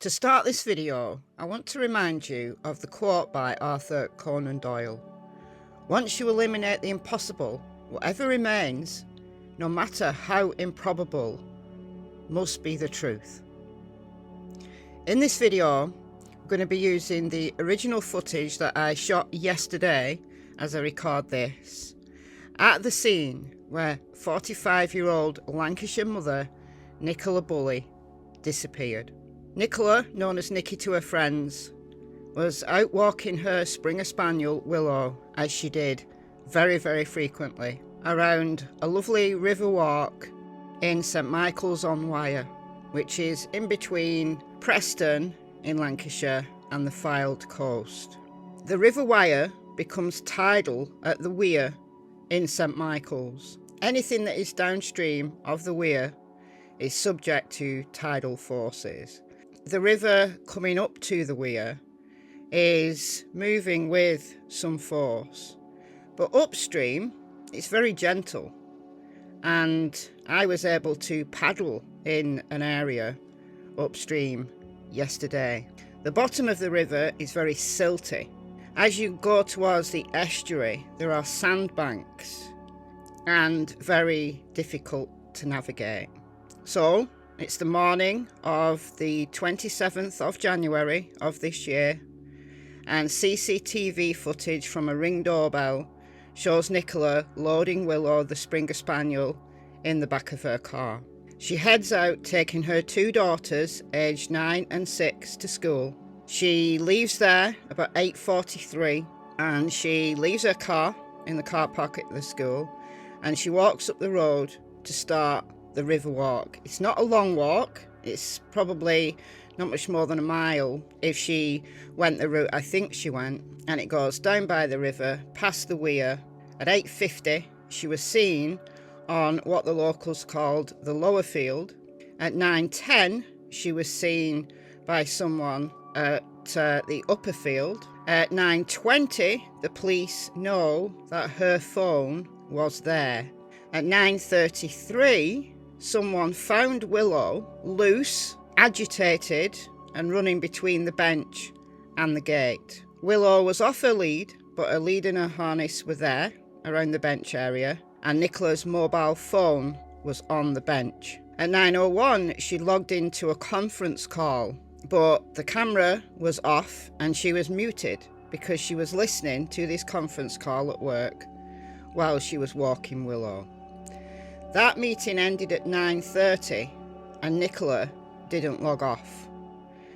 To start this video, I want to remind you of the quote by Arthur Conan Doyle. Once you eliminate the impossible, whatever remains, no matter how improbable, must be the truth. In this video, I'm going to be using the original footage that I shot yesterday as I record this, at the scene where 45-year-old Lancashire mother Nicola Bulley disappeared. Nicola, known as Nikki to her friends, was out walking her Springer Spaniel Willow, as she did very, very frequently, around a lovely river walk in St Michael's-on-Wyre, which is in between Preston in Lancashire and the Fylde coast. The River Wyre becomes tidal at the weir in St Michael's. Anything that is downstream of the weir is subject to tidal forces. The river coming up to the weir is moving with some force, but upstream it's very gentle, and I was able to paddle in an area upstream yesterday. The bottom of the river is very silty. As you go towards the estuary, there are sandbanks and very difficult to navigate. So it's the morning of the 27th of January of this year, and CCTV footage from a Ring doorbell shows Nicola loading Willow, the Springer Spaniel, in the back of her car. She heads out taking her two daughters, aged 9 and 6, to school. She leaves there about 8:43, and she leaves her car in the car park at the school, and she walks up the road to start the river walk. It's not a long walk, it's probably not much more than a mile if she went the route I think she went, and it goes down by the river, past the weir. At 8:50 she was seen on what the locals called the lower field. At 9:10 she was seen by someone at the upper field. At 9:20 the police know that her phone was there. At 9:33 someone found Willow loose, agitated and running between the bench and the gate. Willow was off her lead, but her lead and her harness were there around the bench area, and Nicola's mobile phone was on the bench. At 9:01 she logged into a conference call, but the camera was off and she was muted because she was listening to this conference call at work while she was walking Willow. That meeting ended at 9:30 and Nicola didn't log off.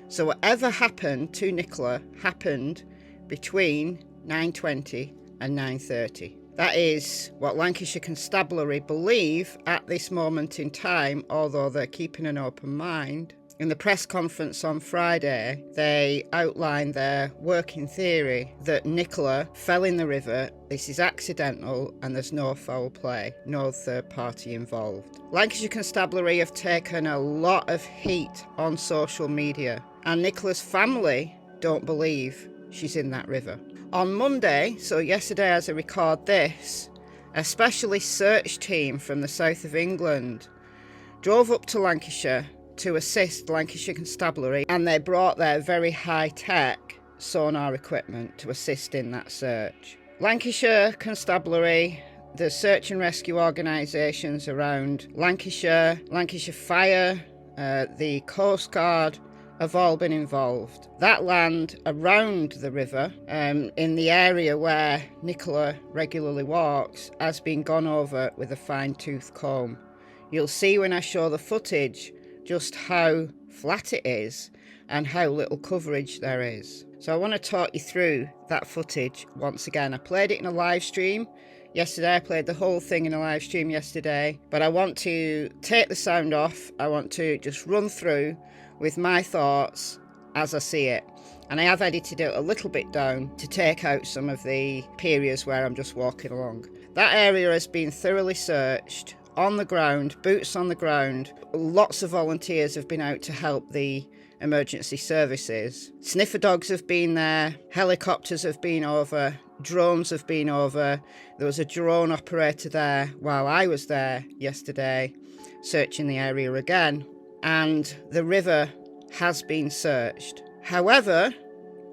So whatever happened to Nicola happened between 9:20 and 9:30. That is what Lancashire Constabulary believe at this moment in time, although they're keeping an open mind. In the press conference on Friday, they outlined their working theory that Nicola fell in the river, this is accidental, and there's no foul play, no third party involved. Lancashire Constabulary have taken a lot of heat on social media, and Nicola's family don't believe she's in that river. On Monday, so yesterday as I record this, a specialist search team from the south of England drove up to Lancashire to assist Lancashire Constabulary, and they brought their very high-tech sonar equipment to assist in that search. Lancashire Constabulary, the search and rescue organisations around Lancashire, Lancashire Fire, the Coast Guard, have all been involved. That land around the river, in the area where Nicola regularly walks, has been gone over with a fine-tooth comb. You'll see when I show the footage just how flat it is and how little coverage there is. So I want to talk you through that footage once again. I played it in a live stream yesterday. I played the whole thing in a live stream yesterday, but I want to take the sound off. I want to just run through with my thoughts as I see it. And I have edited it a little bit down to take out some of the periods where I'm just walking along. That area has been thoroughly searched, on the ground, boots on the ground. Lots of volunteers have been out to help the emergency services. Sniffer dogs have been there, helicopters have been over, drones have been over. There was a drone operator there while I was there yesterday, searching the area again. And the river has been searched. However,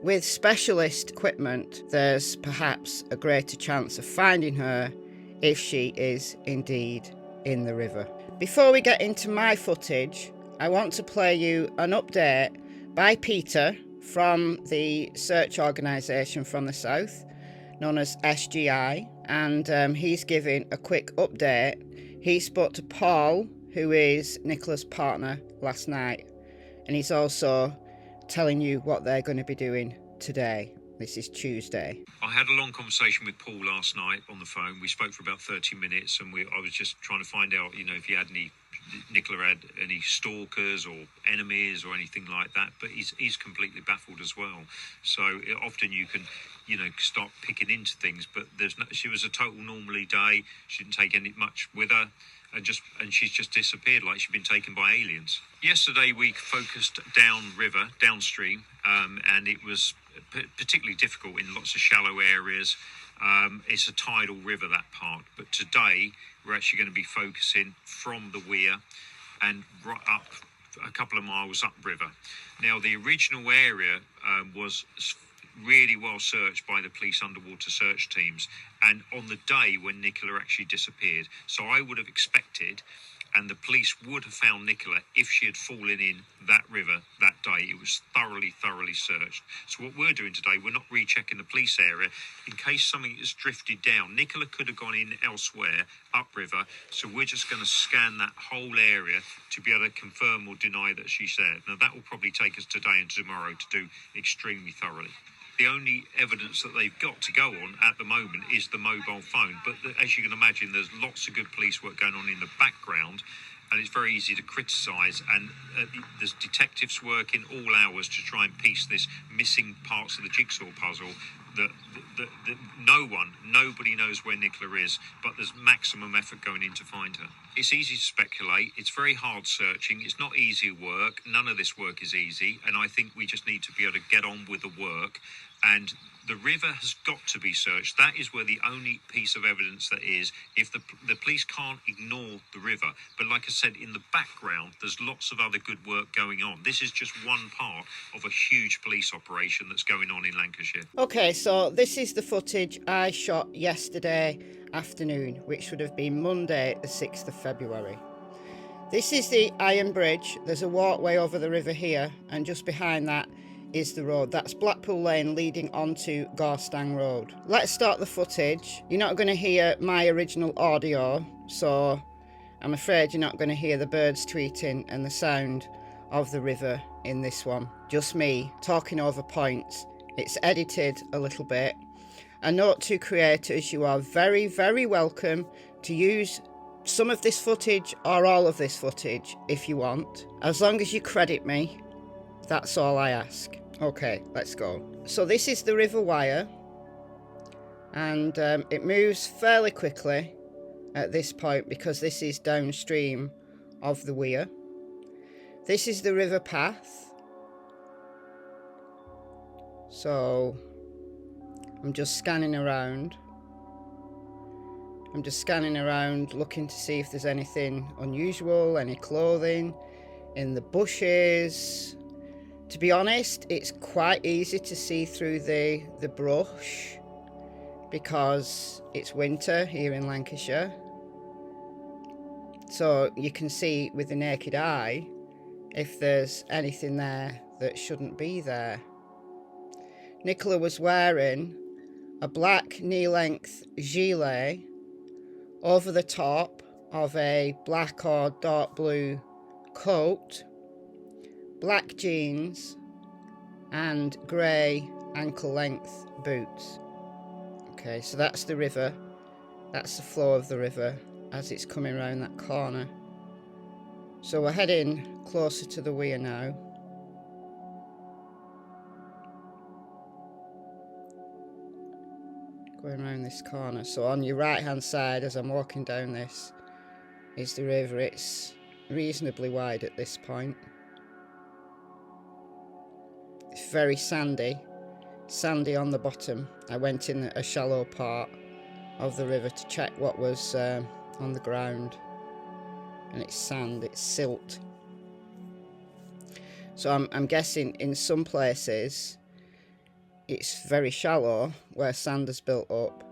with specialist equipment, there's perhaps a greater chance of finding her if she is indeed in the river. Before we get into my footage, I want to play you an update by Peter from the search organisation from the south, known as SGI, and he's giving a quick update. He spoke to Paul, who is Nicola's partner, last night, and he's also telling you what they're going to be doing today. This is Tuesday. I had a long conversation with Paul last night on the phone. We spoke for about 30 minutes, and I was just trying to find out, if Nicola had any stalkers or enemies or anything like that. But he's completely baffled as well. So often you can, start picking into things. But she was a total normally day. She didn't take much with her. And she's just disappeared like she'd been taken by aliens. Yesterday we focused downstream, and it was particularly difficult in lots of shallow areas. It's a tidal river, that part. But today we're actually going to be focusing from the weir and right up a couple of miles upriver. Now, the original area was really well searched by the police underwater search teams, and on the day when Nicola actually disappeared. So I would have expected, and the police would have found Nicola if she had fallen in that river that day. It was thoroughly searched. So what we're doing today, we're not rechecking the police area in case something has drifted down. Nicola could have gone in elsewhere upriver, so we're just going to scan that whole area to be able to confirm or deny that she's there. Now that will probably take us today and tomorrow to do extremely thoroughly. The only evidence that they've got to go on at the moment is the mobile phone. But as you can imagine, there's lots of good police work going on in the background, and it's very easy to criticise. And there's detectives working all hours to try and piece this missing parts of the jigsaw puzzle that nobody knows where Nicola is, but there's maximum effort going in to find her. It's easy to speculate. It's very hard searching. It's not easy work. None of this work is easy, and I think we just need to be able to get on with the work. And the river has got to be searched. That is where the only piece of evidence that is, if the police can't ignore the river. But like I said, in the background, there's lots of other good work going on. This is just one part of a huge police operation that's going on in Lancashire. Okay, so this is the footage I shot yesterday afternoon, which would have been Monday, the 6th of February. This is the Iron Bridge. There's a walkway over the river here, and just behind that is the road. That's Blackpool Lane leading onto Gorstang Road. Let's start the footage. You're not going to hear my original audio, so I'm afraid you're not going to hear the birds tweeting and the sound of the river in this one. Just me talking over points. It's edited a little bit. A note to creators, you are very, very welcome to use some of this footage or all of this footage if you want. As long as you credit me, that's all I ask. Okay, let's go. So this is the river wire, and it moves fairly quickly at this point because this is downstream of the weir. This is the river path. So I'm just scanning around. Looking to see if there's anything unusual, any clothing in the bushes. To be honest, it's quite easy to see through the brush because it's winter here in Lancashire. So you can see with the naked eye if there's anything there that shouldn't be there. Nicola was wearing a black knee-length gilet over the top of a black or dark blue coat, black jeans and grey ankle-length boots. Okay, so that's the river. That's the flow of the river as it's coming around that corner. So we're heading closer to the weir now. Going around this corner. So on your right hand side as I'm walking down this is the river. It's reasonably wide at this point. It's very sandy on the bottom. I went in a shallow part of the river to check what was on the ground, and it's sand, it's silt. So I'm guessing in some places it's very shallow where sand has built up,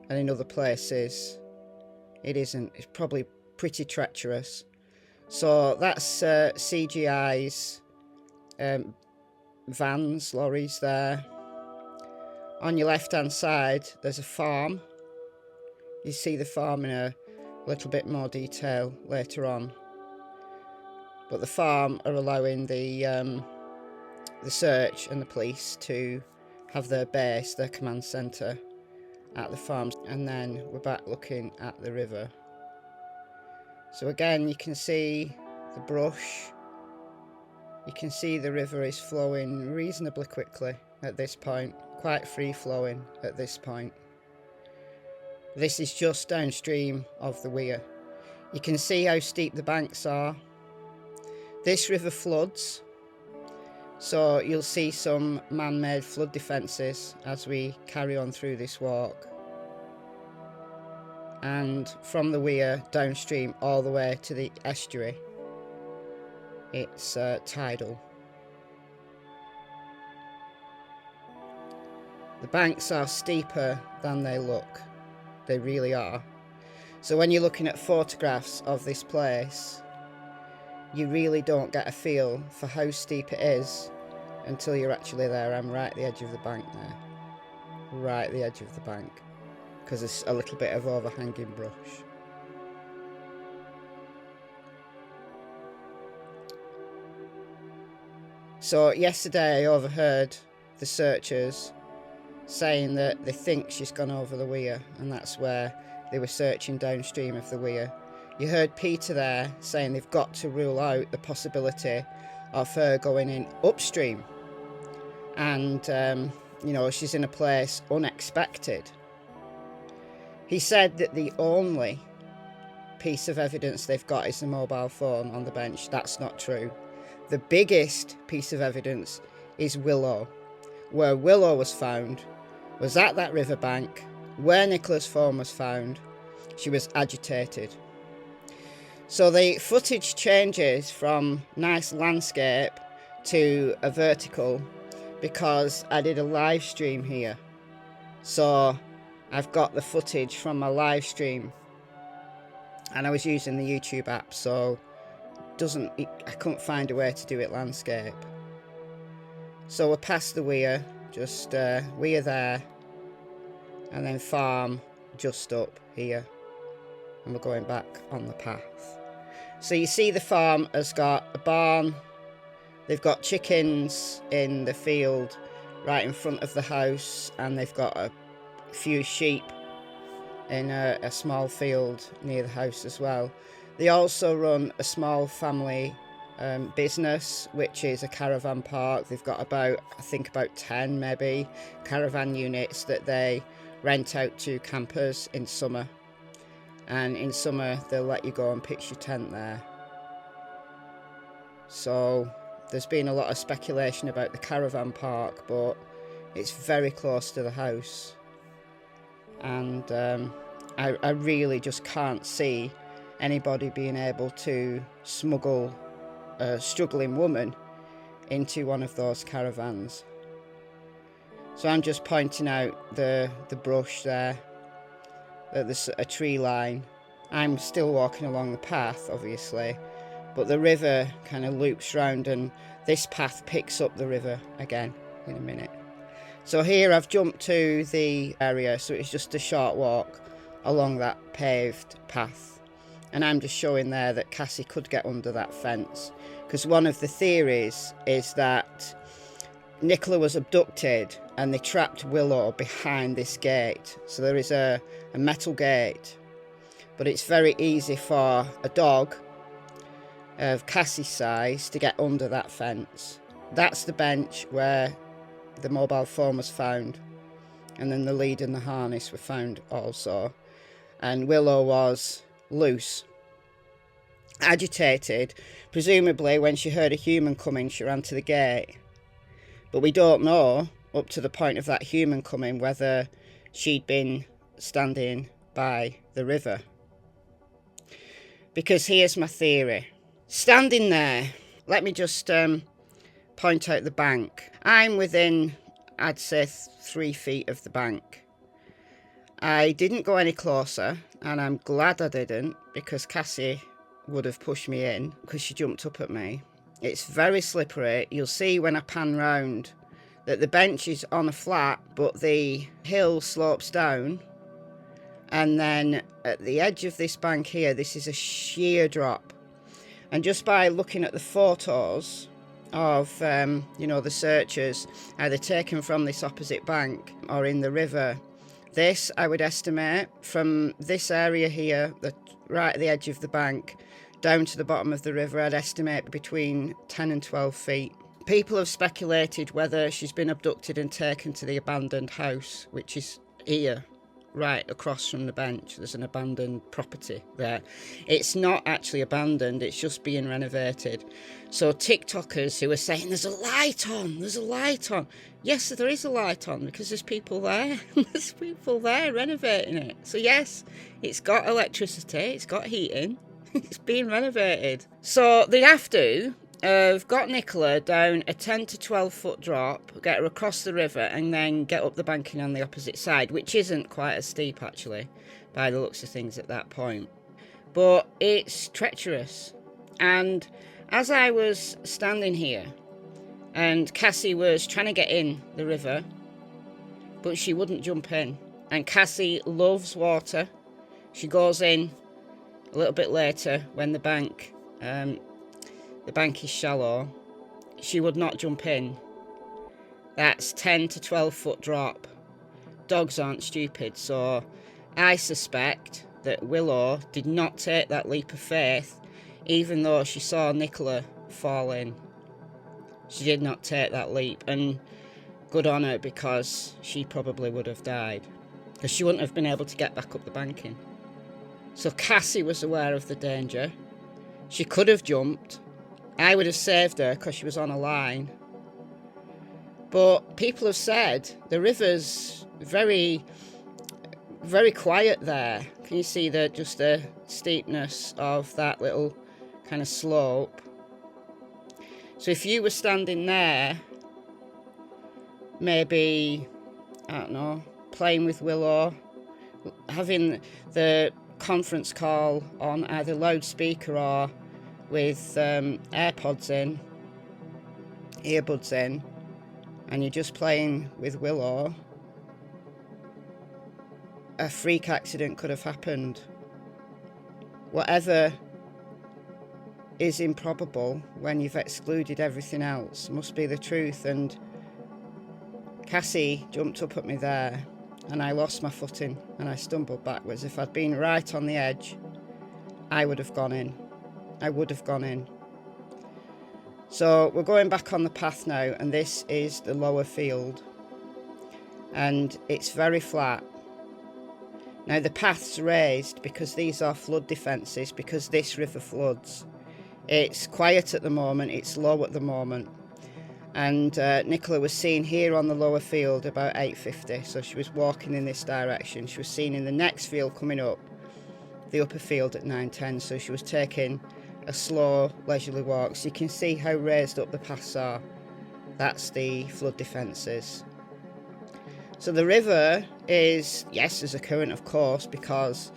and in other places it isn't. It's probably pretty treacherous. So that's CGI's vans, lorries there. On your left hand side there's a farm. You see the farm in a little bit more detail later on. But the farm are allowing the search and the police to have their base, their command centre at the farms. And then we're back looking at the river. So again, you can see the brush. You can see the river is flowing reasonably quickly at this point, quite free flowing at this point. This is just downstream of the weir. You can see how steep the banks are. This river floods, so you'll see some man-made flood defences as we carry on through this walk. And from the weir downstream all the way to the estuary, it's tidal. The banks are steeper than they look. They really are. So when you're looking at photographs of this place, you really don't get a feel for how steep it is until you're actually there. I'm right at the edge of the bank there. Right at the edge of the bank. Because there's a little bit of overhanging brush. So yesterday I overheard the searchers saying that they think she's gone over the weir, and that's where they were searching downstream of the weir. You heard Peter there saying they've got to rule out the possibility of her going in upstream. And, you know, she's in a place unexpected. He said that the only piece of evidence they've got is the mobile phone on the bench. That's not true. The biggest piece of evidence is Willow. Where Willow was found was at that riverbank. Where Nicola's phone was found, she was agitated. So the footage changes from nice landscape to a vertical because I did a live stream here. So I've got the footage from my live stream, and I was using the YouTube app, so I couldn't find a way to do it landscape. So we're past the weir, just weir there, and then farm just up here, and we're going back on the path. So you see the farm has got a barn. They've got chickens in the field right in front of the house, and they've got a few sheep in a small field near the house as well. They also run a small family business, which is a caravan park. They've got about 10 maybe caravan units that they rent out to campers in summer. And in summer they'll let you go and pitch your tent there. So there's been a lot of speculation about the caravan park, but it's very close to the house. And I really just can't see anybody being able to smuggle a struggling woman into one of those caravans. So I'm just pointing out the brush there, that there's a tree line. I'm still walking along the path, obviously, but the river kind of loops round, and this path picks up the river again in a minute. So here I've jumped to the area, so it's just a short walk along that paved path. And I'm just showing there that Cassie could get under that fence, because one of the theories is that Nicola was abducted and they trapped Willow behind this gate. So there is a metal gate, but it's very easy for a dog of Cassie's size to get under that fence. That's the bench where the mobile phone was found, and then the lead and the harness were found also. And Willow was loose, agitated. Presumably when she heard a human coming, she ran to the gate. But we don't know, up to the point of that human coming, whether she'd been standing by the river. Because here's my theory. Standing there, let me just point out the bank. I'm within, I'd say, 3 feet of the bank. I didn't go any closer, and I'm glad I didn't, because Cassie would have pushed me in because she jumped up at me. It's very slippery. You'll see when I pan round that the bench is on a flat, but the hill slopes down. And then at the edge of this bank here, this is a sheer drop. And just by looking at the photos of, the searchers, either taken from this opposite bank or in the river, this, I would estimate, from this area here, right at the edge of the bank, down to the bottom of the river, I'd estimate between 10 and 12 feet. People have speculated whether she's been abducted and taken to the abandoned house, which is here, right across from the bench. There's an abandoned property there. It's not actually abandoned, it's just being renovated. So TikTokers who are saying there's a light on. Yes, there is a light on because there's people there. There's people there renovating it. So yes, it's got electricity, it's got heating, it's being renovated. So they have to have got Nicola down a 10 to 12 foot drop, get her across the river, and then get up the banking on the opposite side, which isn't quite as steep actually, by the looks of things at that point. But it's treacherous. And as I was standing here, and Cassie was trying to get in the river, but she wouldn't jump in. And Cassie loves water. She goes in a little bit later when the bank is shallow. She would not jump in. That's 10 to 12 foot drop. Dogs aren't stupid, so I suspect that Willow did not take that leap of faith, even though she saw Nicola fall in. She did not take that leap, and good on her, because she probably would have died, because she wouldn't have been able to get back up the banking. So Cassie was aware of the danger. She could have jumped. I would have saved her because she was on a line. But people have said the river's very, very quiet there. Can you see just the steepness of that little kind of slope? So if you were standing there, maybe, I don't know, playing with Willow, having the conference call on either loudspeaker or with earbuds in, and you're just playing with Willow, a freak accident could have happened. Whatever is improbable when you've excluded everything else must be the truth. And Cassie jumped up at me there, and I lost my footing and I stumbled backwards. If I'd been right on the edge, I would have gone in. So we're going back on the path now, and this is the lower field, and it's very flat. Now the path's raised because these are flood defences, because this river floods. It's quiet at the moment, it's low at the moment. And Nicola was seen here on the lower field about 8:50, so she was walking in this direction. She was seen in the next field coming up, the upper field, at 9:10, so she was taking a slow, leisurely walk. So you can see how raised up the paths are. That's the flood defences. So the river is, yes, there's a current, of course, because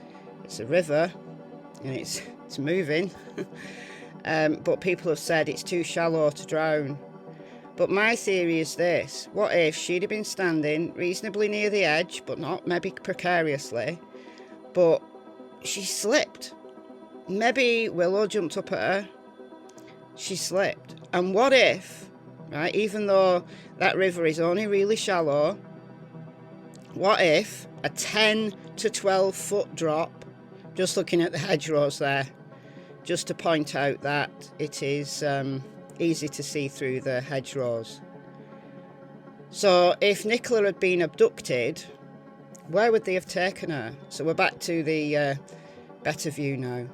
it's a river and it's moving. But people have said it's too shallow to drown. But my theory is this: what if she'd have been standing reasonably near the edge, but not maybe precariously, but she slipped? Maybe Willow jumped up at her, she slipped. And what if, right, even though that river is only really shallow, what if a 10 to 12 foot drop, just looking at the hedgerows there, just to point out that it is easy to see through the hedgerows. So if Nicola had been abducted, where would they have taken her? So we're back to the better view now.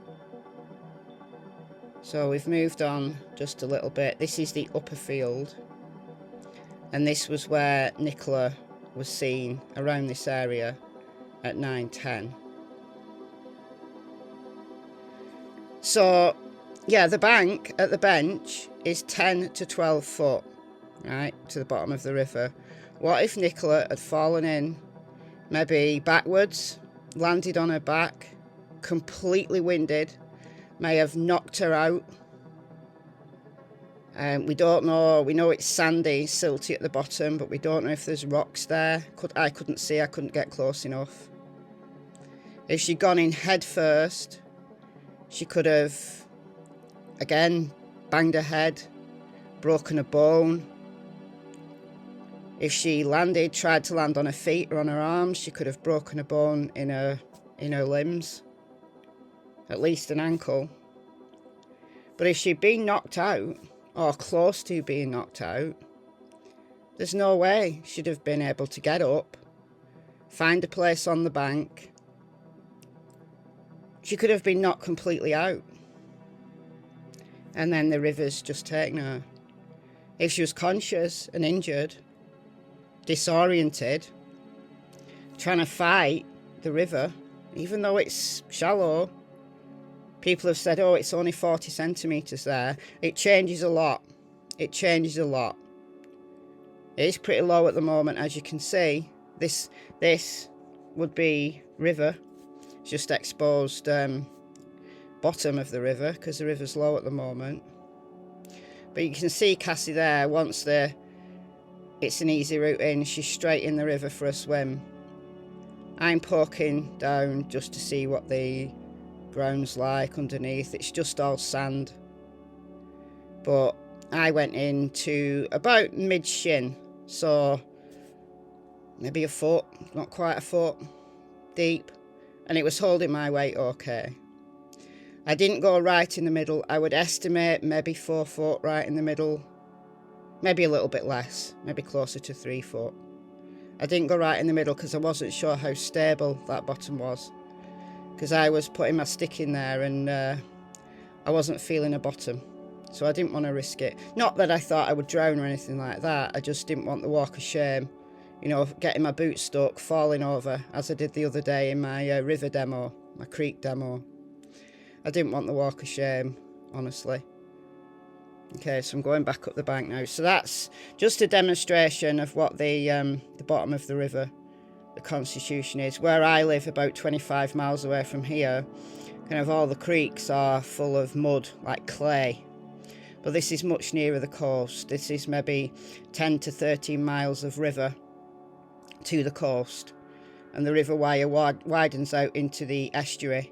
So we've moved on just a little bit. This is the upper field, and this was where Nicola was seen around this area at 9:10. So yeah, the bank at the bench is 10 to 12 foot. right, to the bottom of the river. What if Nicola had fallen in, maybe backwards, landed on her back, completely winded, may have knocked her out? We don't know. We know it's sandy, silty at the bottom, but we don't know if there's rocks there. I couldn't see. I couldn't get close enough. If she'd gone in head first, she could have, again, banged her head, broken a bone. If she tried to land on her feet or on her arms, she could have broken a bone in her limbs, at least an ankle. But if she'd been knocked out, or close to being knocked out, there's no way she'd have been able to get up, find a place on the bank. She could have been knocked completely out, and then the river's just taken her. If she was conscious and injured, disoriented, trying to fight the river, even though it's shallow, people have said, oh, it's only 40 centimetres there. It changes a lot. It changes a lot. It is pretty low at the moment, as you can see. This would be river. It's just exposed bottom of the river, because the river's low at the moment. But you can see Cassie there. Once it's an easy route in, she's straight in the river for a swim. I'm poking down just to see what the ground's like underneath. It's just all sand, but I went in to about mid shin, so maybe a foot, not quite a foot deep, and it was holding my weight okay. I didn't go right in the middle. I would estimate maybe 4 foot right in the middle, maybe a little bit less, maybe closer to 3 foot. I didn't go right in the middle because I wasn't sure how stable that bottom was, because I was putting my stick in there and I wasn't feeling a bottom, so I didn't want to risk it. Not that I thought I would drown or anything like that. I just didn't want the walk of shame, you know, getting my boot stuck, falling over, as I did the other day in my river demo, my creek demo. I didn't want the walk of shame, honestly. Okay, so I'm going back up the bank now. So that's just a demonstration of what the bottom of the river, the Constitution, is. Where I live, about 25 miles away from here, kind of all the creeks are full of mud, like clay. But this is much nearer the coast. This is maybe 10 to 13 miles of river to the coast. And the river wire widens out into the estuary,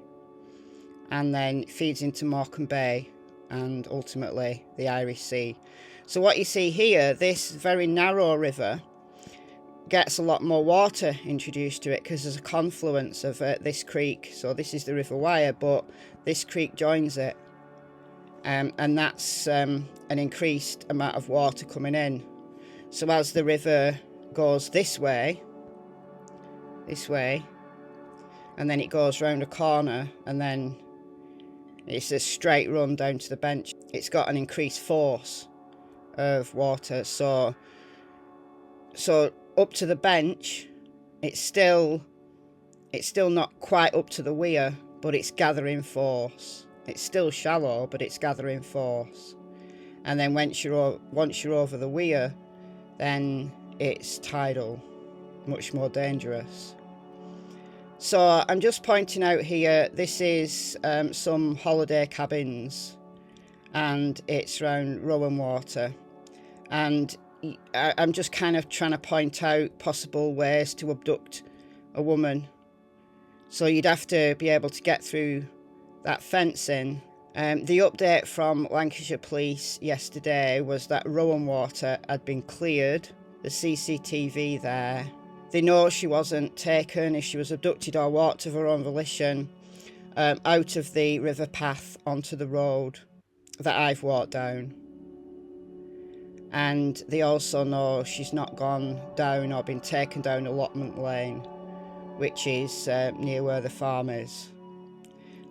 and then feeds into Morecambe Bay and ultimately the Irish Sea. So what you see here, this very narrow river gets a lot more water introduced to it because there's a confluence of this creek. So this is the River Wire, but this creek joins it, and that's an increased amount of water coming in. So as the river goes this way, and then it goes round a corner, and then it's a straight run down to the bench. It's got an increased force of water. So up to the bench, it's still not quite up to the weir, but it's gathering force. It's still shallow, but it's gathering force. And then once you're over the weir, then it's tidal, much more dangerous. So I'm just pointing out here, this is some holiday cabins, and it's around Rowan Water, and I'm just kind of trying to point out possible ways to abduct a woman. So you'd have to be able to get through that fencing. The update from Lancashire Police yesterday was that Rowan Water had been cleared. The CCTV there. They know she wasn't taken if she was abducted or walked of her own volition out of the river path onto the road that I've walked down. And they also know she's not gone down or been taken down Allotment Lane, which is near where the farm is.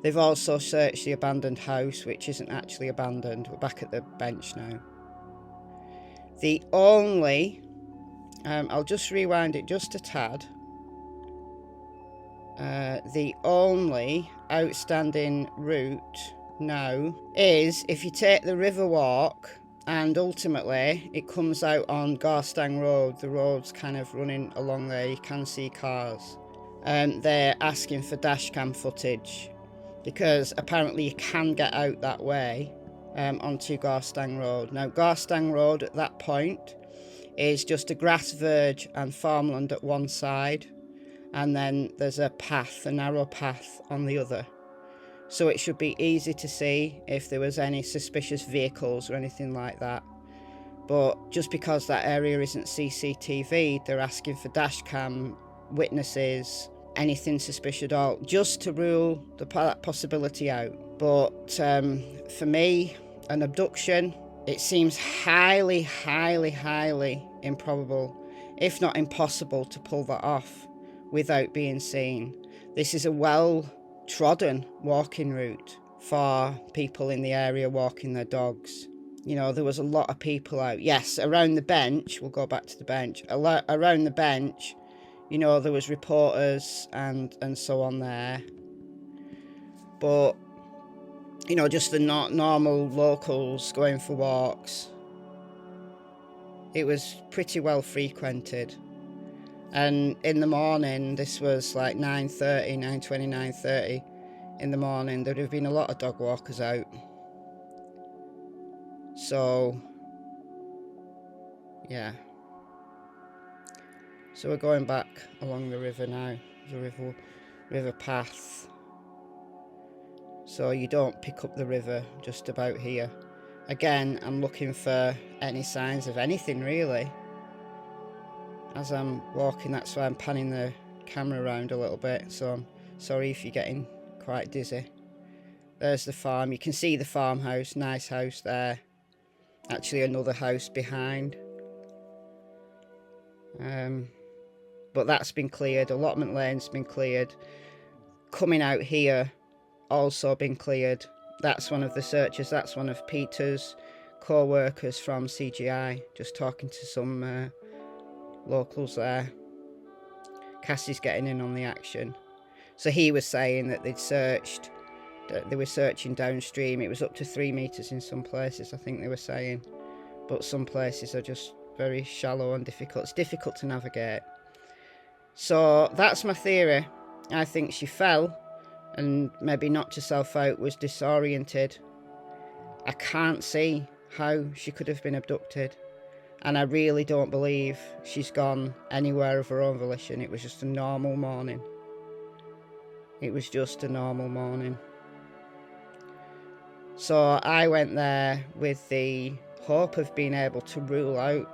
They've also searched the abandoned house, which isn't actually abandoned. We're back at the bench now. The only... I'll just rewind it just a tad. The only outstanding route now is if you take the river walk And ultimately it comes out on Garstang Road. The road's kind of running along there, you can see cars. They're asking for dash cam footage because apparently you can get out that way onto Garstang Road. Now Garstang Road at that point is just a grass verge and farmland at one side, and then there's a path, a narrow path on the other. So it should be easy to see if there was any suspicious vehicles or anything like that. But just because that area isn't CCTV, they're asking for dash cam, witnesses, anything suspicious at all, just to rule that possibility out. But for me, an abduction, it seems highly, highly, highly improbable, if not impossible, to pull that off without being seen. This is a well-trodden walking route for people in the area walking their dogs. You know, there was a lot of people out. Yes, around the bench, we'll go back to the bench. Around the bench, you know, there was reporters and so on there. But, you know, just the normal locals going for walks. It was pretty well frequented. And in the morning, this was like 9:30, 9:20, 9:30 in the morning, there'd have been a lot of dog walkers out. So, yeah. So we're going back along the river now, the river path. So you don't pick up the river just about here. Again, I'm looking for any signs of anything really. As I'm walking, that's why I'm panning the camera around a little bit, so I'm sorry if you're getting quite dizzy. There's the farm, you can see the farmhouse, nice house there. Actually another house behind. But that's been cleared, allotment lane's been cleared. Coming out here, also been cleared. That's one of the searchers, that's one of Peter's co-workers from CGI, just talking to some locals there. Cassie's getting in on the action. So he was saying that they'd searched, that they were searching downstream. It was up to 3 meters in some places, I think they were saying. But some places are just very shallow and difficult. It's difficult to navigate. So that's my theory. I think she fell and maybe knocked herself out, was disoriented. I can't see how she could have been abducted. And I really don't believe she's gone anywhere of her own volition. It was just a normal morning. It was just a normal morning. So I went there with the hope of being able to rule out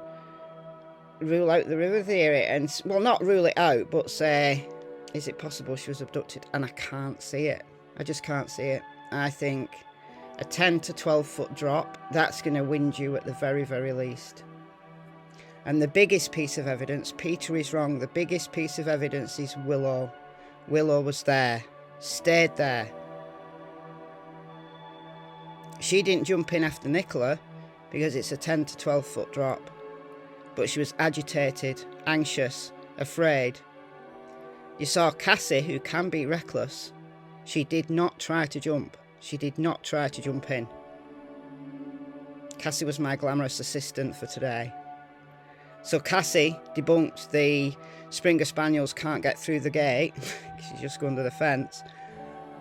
the river theory. And, well, not rule it out, but say, is it possible she was abducted? And I can't see it. I just can't see it. I think a 10 to 12 foot drop, that's going to wind you at the very, very least. And the biggest piece of evidence, Peter is wrong, the biggest piece of evidence is Willow. Willow was there, stayed there. She didn't jump in after Nicola because it's a 10 to 12 foot drop. But she was agitated, anxious, afraid. You saw Cassie, who can be reckless. She did not try to jump. She did not try to jump in. Cassie was my glamorous assistant for today. So Cassie debunked the Springer Spaniels can't get through the gate. She's just go under the fence.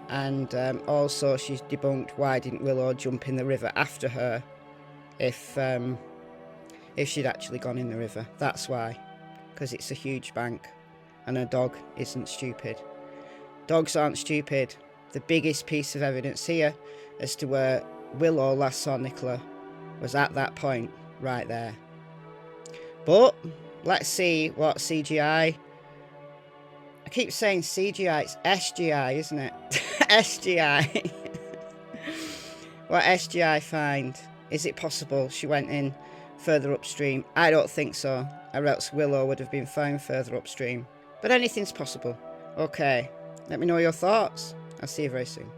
And also she's debunked why didn't Willow jump in the river after her if she'd actually gone in the river. That's why. Because it's a huge bank and a dog isn't stupid. Dogs aren't stupid. The biggest piece of evidence here as to where Willow last saw Nicola was at that point right there. But let's see what CGI, I keep saying CGI, it's SGI, isn't it? SGI. What SGI find? Is it possible she went in further upstream? I don't think so, or else Willow would have been found further upstream. But anything's possible. Okay, let me know your thoughts. I'll see you very soon.